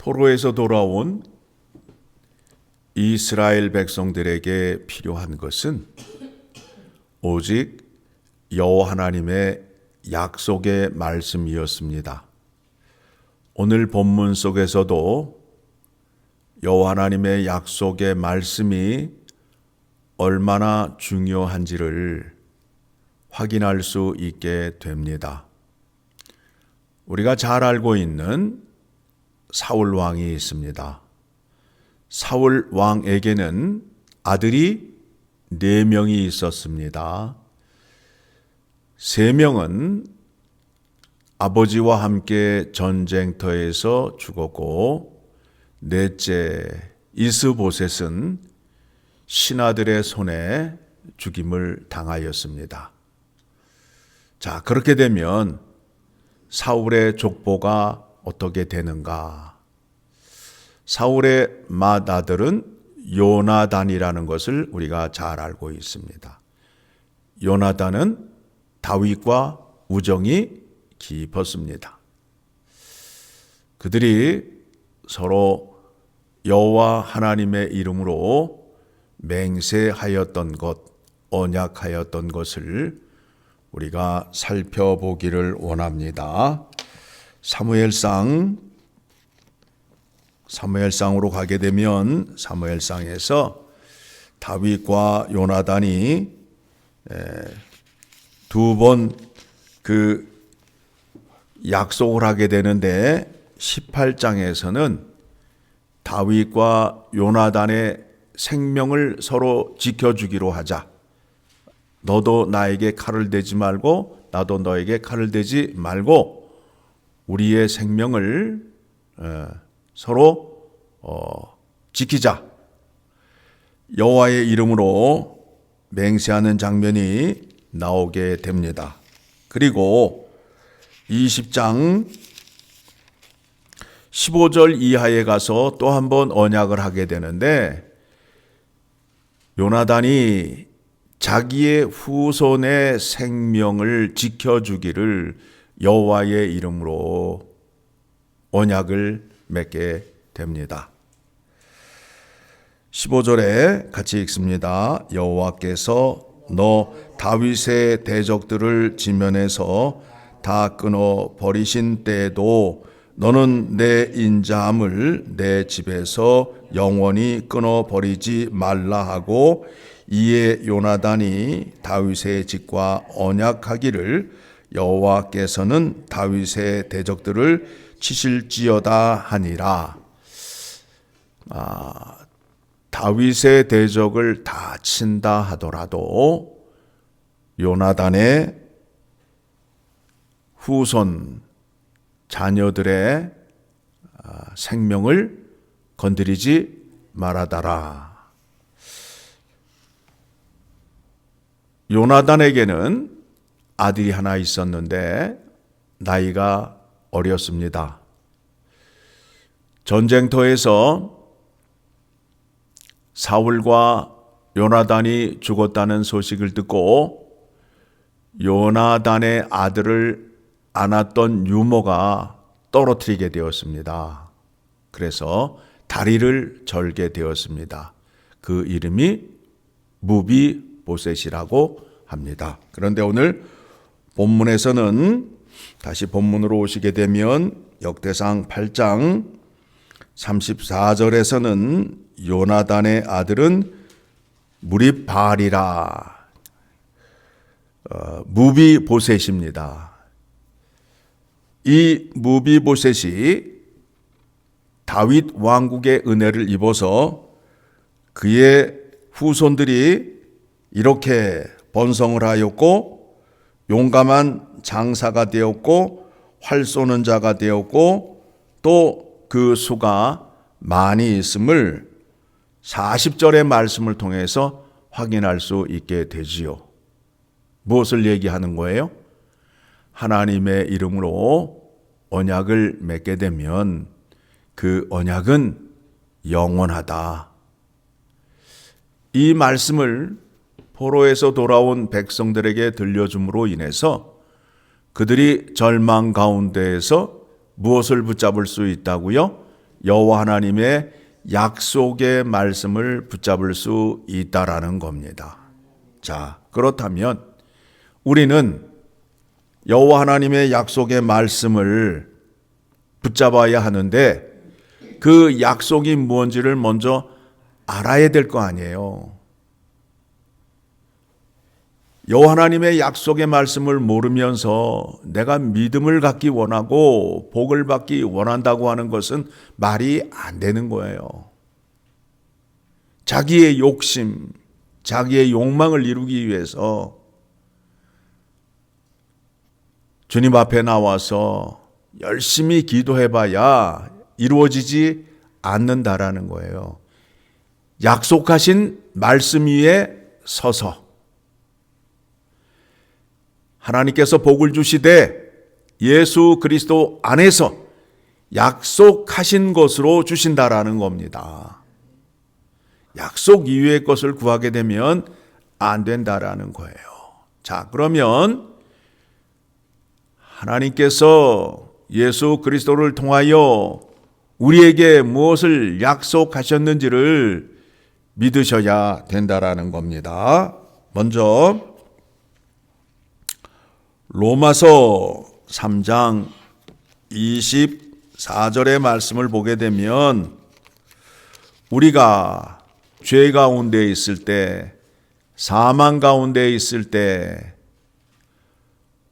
포로에서 돌아온 이스라엘 백성들에게 필요한 것은 오직 여호와 하나님의 약속의 말씀이었습니다. 오늘 본문 속에서도 여호와 하나님의 약속의 말씀이 얼마나 중요한지를 확인할 수 있게 됩니다. 우리가 잘 알고 있는 사울 왕이 있습니다. 사울 왕에게는 아들이 4명이 있었습니다. 3명은 아버지와 함께 전쟁터에서 죽었고, 넷째 이스보셋은 신하들의 손에 죽임을 당하였습니다. 자, 그렇게 되면 사울의 족보가 어떻게 되는가? 사울의 맏아들은 요나단이라는 것을 우리가 잘 알고 있습니다. 요나단은 다윗과 우정이 깊었습니다. 그들이 서로 여호와 하나님의 이름으로 맹세하였던 것, 언약하였던 것을 우리가 살펴보기를 원합니다. 사무엘상으로 가게 되면 사무엘상에서 다윗과 요나단이 2번 그 약속을 하게 되는데, 18장에서는 다윗과 요나단의 생명을 서로 지켜주기로 하자. 너도 나에게 칼을 대지 말고 나도 너에게 칼을 대지 말고 우리의 생명을 서로 지키자. 여호와의 이름으로 맹세하는 장면이 나오게 됩니다. 그리고 20장 15절 이하에 가서 또 한 번 언약을 하게 되는데, 요나단이 자기의 후손의 생명을 지켜주기를 여호와의 이름으로 언약을 맺게 됩니다. 15절에 같이 읽습니다. 여호와께서 너 다윗의 대적들을 지면에서 다 끊어 버리신 때에도 너는 내 인자함을 내 집에서 영원히 끊어 버리지 말라 하고, 이에 요나단이 다윗의 집과 언약하기를 여호와께서는 다윗의 대적들을 치실지어다 하니라. 다윗의 대적을 다 친다 하더라도 요나단의 후손 자녀들의 생명을 건드리지 말아다라. 요나단에게는 아들이 하나 있었는데 나이가 어렸습니다. 전쟁터에서 사울과 요나단이 죽었다는 소식을 듣고 요나단의 아들을 안았던 유모가 떨어뜨리게 되었습니다. 그래서 다리를 절게 되었습니다. 그 이름이 무비보셋이라고 합니다. 그런데 오늘 본문에서는, 다시 본문으로 오시게 되면 역대상 8장 34절에서는 요나단의 아들은 무립바알이라, 무비보셋입니다. 이 무비보셋이 다윗 왕국의 은혜를 입어서 그의 후손들이 이렇게 번성을 하였고, 용감한 장사가 되었고, 활 쏘는 자가 되었고, 또 그 수가 많이 있음을 40절의 말씀을 통해서 확인할 수 있게 되지요. 무엇을 얘기하는 거예요? 하나님의 이름으로 언약을 맺게 되면 그 언약은 영원하다. 이 말씀을 포로에서 돌아온 백성들에게 들려줌으로 인해서 그들이 절망 가운데에서 무엇을 붙잡을 수 있다고요? 여호와 하나님의 약속의 말씀을 붙잡을 수 있다라는 겁니다. 자, 그렇다면 우리는 여호와 하나님의 약속의 말씀을 붙잡아야 하는데 그 약속이 무엇인지를 먼저 알아야 될 거 아니에요. 여호와 하나님의 약속의 말씀을 모르면서 내가 믿음을 갖기 원하고 복을 받기 원한다고 하는 것은 말이 안 되는 거예요. 자기의 욕심, 자기의 욕망을 이루기 위해서 주님 앞에 나와서 열심히 기도해봐야 이루어지지 않는다라는 거예요. 약속하신 말씀 위에 서서 하나님께서 복을 주시되 예수 그리스도 안에서 약속하신 것으로 주신다라는 겁니다. 약속 이외의 것을 구하게 되면 안 된다라는 거예요. 자, 그러면 하나님께서 예수 그리스도를 통하여 우리에게 무엇을 약속하셨는지를 믿으셔야 된다라는 겁니다. 먼저 로마서 3장 24절의 말씀을 보게 되면 우리가 죄 가운데 있을 때, 사망 가운데 있을 때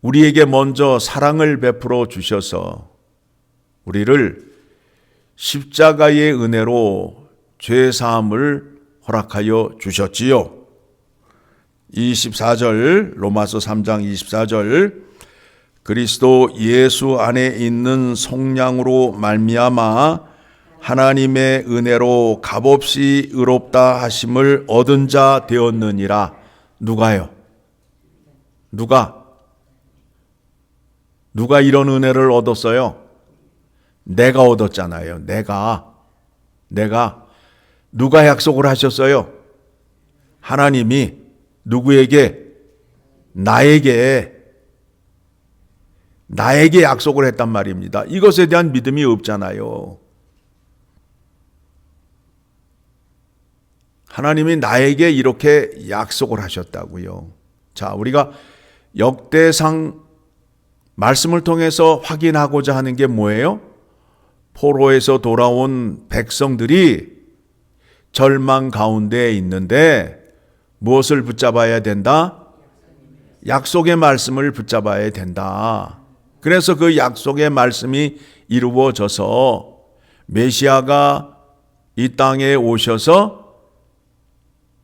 우리에게 먼저 사랑을 베풀어 주셔서 우리를 십자가의 은혜로 죄 사함을 허락하여 주셨지요. 24절, 로마서 3장 24절, 그리스도 예수 안에 있는 속량으로 말미암아 하나님의 은혜로 값없이 의롭다 하심을 얻은 자 되었느니라. 누가요? 누가 이런 은혜를 얻었어요? 내가 얻었잖아요. 내가 누가 약속을 하셨어요? 하나님이 누구에게? 나에게 약속을 했단 말입니다. 이것에 대한 믿음이 없잖아요. 하나님이 나에게 이렇게 약속을 하셨다고요. 자, 우리가 역대상 말씀을 통해서 확인하고자 하는 게 뭐예요? 포로에서 돌아온 백성들이 절망 가운데 있는데 무엇을 붙잡아야 된다? 약속의 말씀을 붙잡아야 된다. 그래서 그 약속의 말씀이 이루어져서 메시아가 이 땅에 오셔서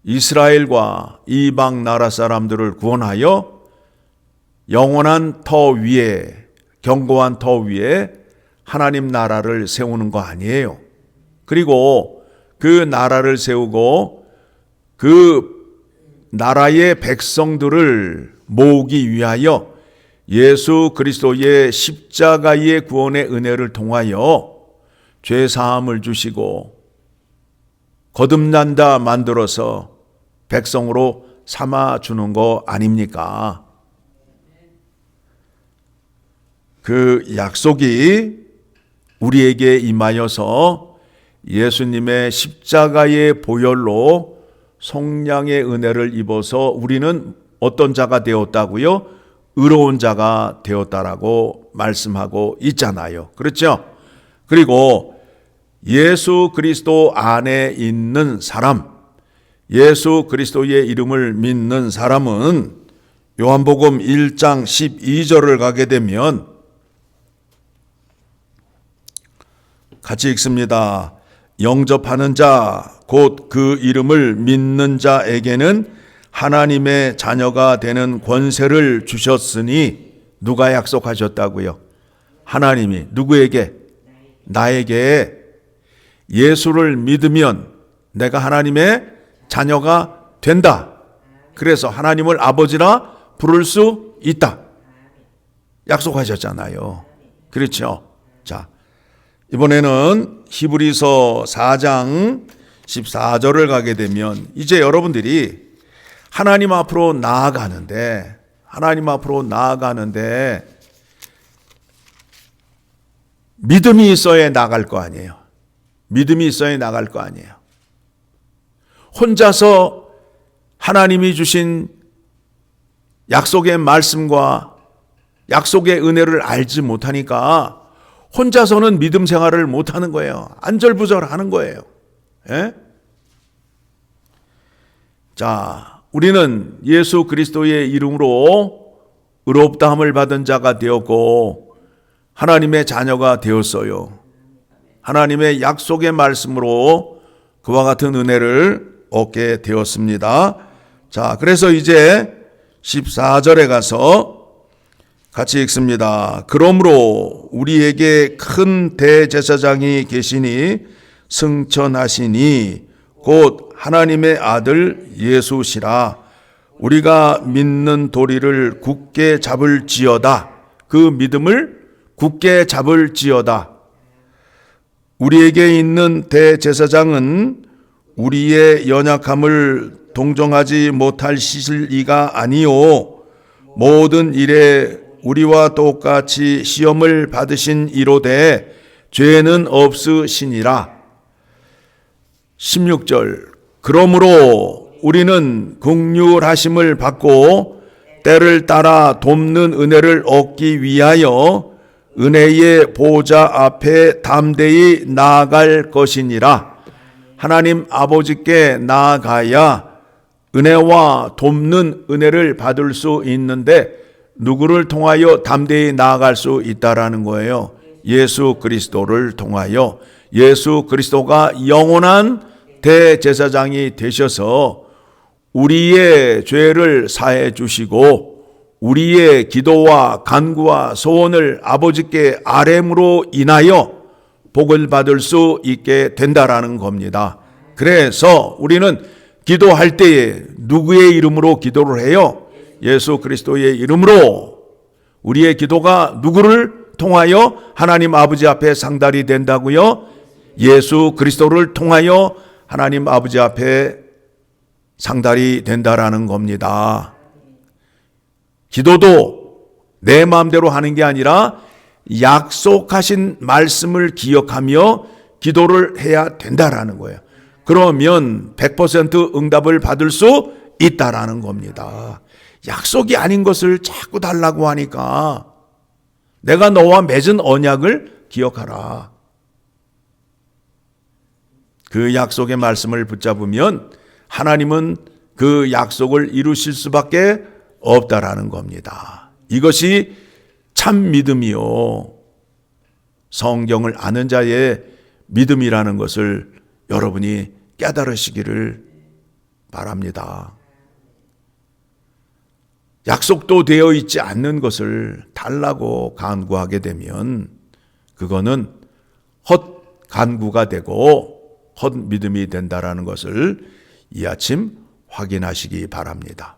이스라엘과 이방 나라 사람들을 구원하여 영원한 터 위에, 견고한 터 위에 하나님 나라를 세우는 거 아니에요. 그리고 그 나라를 세우고 그 나라의 백성들을 모으기 위하여 예수 그리스도의 십자가의 구원의 은혜를 통하여 죄 사함을 주시고 거듭난다 만들어서 백성으로 삼아 주는 거 아닙니까? 그 약속이 우리에게 임하여서 예수님의 십자가의 보혈로 속량의 은혜를 입어서 우리는 어떤 자가 되었다고요? 의로운 자가 되었다라고 말씀하고 있잖아요. 그렇죠? 그리고 예수 그리스도 안에 있는 사람, 예수 그리스도의 이름을 믿는 사람은 요한복음 1장 12절을 가게 되면 같이 읽습니다. 영접하는 자, 곧 그 이름을 믿는 자에게는 하나님의 자녀가 되는 권세를 주셨으니 누가 약속하셨다고요? 하나님이 누구에게? 나에게. 예수를 믿으면 내가 하나님의 자녀가 된다. 그래서 하나님을 아버지라 부를 수 있다. 약속하셨잖아요. 그렇죠? 자, 이번에는 히브리서 4장 14절을 가게 되면 이제 여러분들이 하나님 앞으로 나아가는데 믿음이 있어야 나갈 거 아니에요. 믿음이 있어야 나갈 거 아니에요. 혼자서 하나님이 주신 약속의 말씀과 약속의 은혜를 알지 못하니까 혼자서는 믿음 생활을 못하는 거예요. 안절부절하는 거예요. 예? 자, 우리는 예수 그리스도의 이름으로 의롭다함을 받은 자가 되었고 하나님의 자녀가 되었어요. 하나님의 약속의 말씀으로 그와 같은 은혜를 얻게 되었습니다. 자, 그래서 이제 14절에 가서 같이 읽습니다. 그러므로 우리에게 큰 대제사장이 계시니 승천하시니 곧 하나님의 아들 예수시라. 우리가 믿는 도리를 굳게 잡을지어다. 그 믿음을 굳게 잡을지어다. 우리에게 있는 대제사장은 우리의 연약함을 동정하지 못할 시리가 아니요 모든 일에 우리와 똑같이 시험을 받으신 이로되 죄는 없으시니라. 16절 그러므로 우리는 긍휼하심을 받고 때를 따라 돕는 은혜를 얻기 위하여 은혜의 보좌 앞에 담대히 나아갈 것이니라. 하나님 아버지께 나아가야 은혜와 돕는 은혜를 받을 수 있는데 누구를 통하여 담대히 나아갈 수 있다라는 거예요. 예수 그리스도를 통하여. 예수 그리스도가 영원한 대제사장이 되셔서 우리의 죄를 사해 주시고 우리의 기도와 간구와 소원을 아버지께 아뢰므로 인하여 복을 받을 수 있게 된다라는 겁니다. 그래서 우리는 기도할 때에 누구의 이름으로 기도를 해요? 예수 그리스도의 이름으로. 우리의 기도가 누구를 통하여 하나님 아버지 앞에 상달이 된다고요? 예수 그리스도를 통하여 하나님 아버지 앞에 상달이 된다라는 겁니다. 기도도 내 마음대로 하는 게 아니라 약속하신 말씀을 기억하며 기도를 해야 된다라는 거예요. 그러면 100% 응답을 받을 수 있다라는 겁니다. 약속이 아닌 것을 자꾸 달라고 하니까 내가 너와 맺은 언약을 기억하라. 그 약속의 말씀을 붙잡으면 하나님은 그 약속을 이루실 수밖에 없다라는 겁니다. 이것이 참 믿음이요. 성경을 아는 자의 믿음이라는 것을 여러분이 깨달으시기를 바랍니다. 약속도 되어 있지 않는 것을 달라고 간구하게 되면 그거는 헛 간구가 되고 헛 믿음이 된다라는 것을 이 아침 확인하시기 바랍니다.